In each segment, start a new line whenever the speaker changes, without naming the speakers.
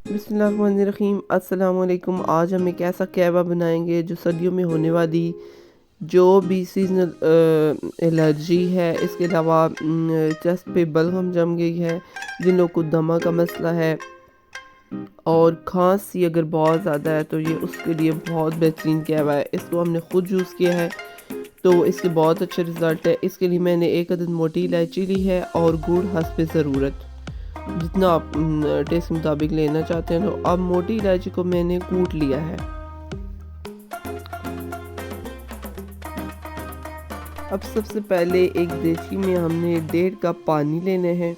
बिस्मिल्लाहिर्रहमानिर्रहीम। अस्सलाम वालेकुम। आज हम एक ऐसा कहवा बनाएंगे जो सर्दियों में होने वाली जो भी सीजनल एलर्जी है, इसके अलावा चेस्ट पे बलगम जम गई है, जिन लोगों को दमा का मसला है और खांसी अगर बहुत ज़्यादा है तो ये उसके लिए बहुत बेहतरीन कहवा है। इसको हमने ख़ुद यूज़ किया है तो इसके बहुत अच्छे रिज़ल्ट है। इसके लिए मैंने एक अदद मोटी इलायची ली है और गुड़ हस्बे ज़रूरत, जितना आप टेस्ट के मुताबिक लेना चाहते हैं। तो अब मोटी इलायची को मैंने कूट लिया है। अब सबसे पहले एक देगची में हमने 1.5 कप पानी लेने हैं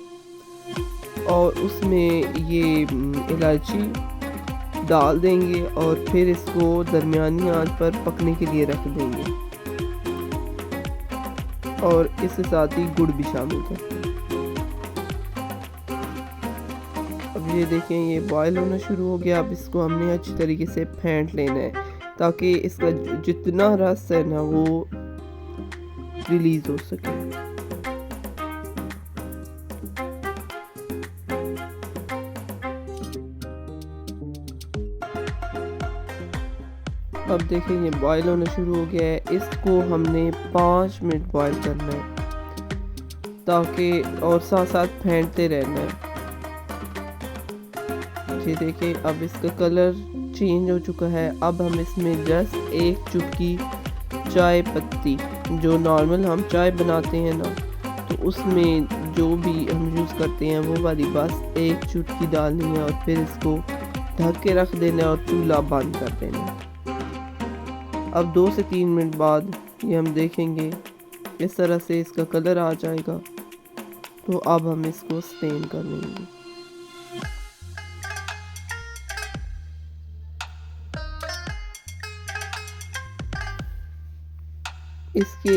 और उसमें ये इलायची डाल देंगे और फिर इसको दरमियानी आंच पर पकने के लिए रख देंगे और इसके साथ ही गुड़ भी शामिल है। अब ये देखें, ये बॉयल होना शुरू हो गया। अब इसको हमने अच्छी तरीके से फेंट लेना है ताकि इसका जितना रस है ना वो रिलीज हो सके। अब देखें, ये बॉयल होना शुरू हो गया है। इसको हमने 5 मिनट बॉयल करना है ताकि और साथ साथ फेंटते रहना है। ये देखिए, अब इसका कलर चेंज हो चुका है। अब हम इसमें जस्ट एक चुटकी चाय पत्ती, जो नॉर्मल हम चाय बनाते हैं ना, तो उसमें जो भी हम यूज़ करते हैं वो वाली बस एक चुटकी डालनी है और फिर इसको ढक के रख देना है और चूल्हा बंद कर देना है। अब 2 से 3 मिनट बाद ये हम देखेंगे इस तरह से इसका कलर आ जाएगा। तो अब हम इसको स्टेन कर लेंगे। इसके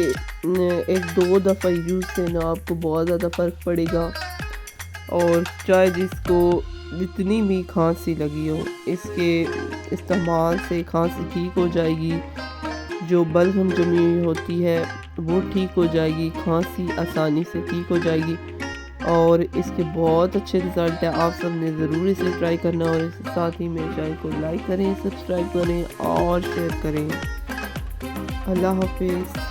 1-2 दफ़ा यूज़ से ना आपको बहुत ज़्यादा फ़र्क पड़ेगा। और चाहे जिसको जितनी भी खांसी लगी हो, इसके इस्तेमाल से खांसी ठीक हो जाएगी। जो बलगम जमी हुई होती है वो ठीक हो जाएगी, खांसी आसानी से ठीक हो जाएगी और इसके बहुत अच्छे रिज़ल्ट है। आप सब ने ज़रूर इसे ट्राई करना और इसके साथ ही मेरे चैनल को लाइक करें, सब्सक्राइब करें और शेयर करें। अल्लाह हाफिज़।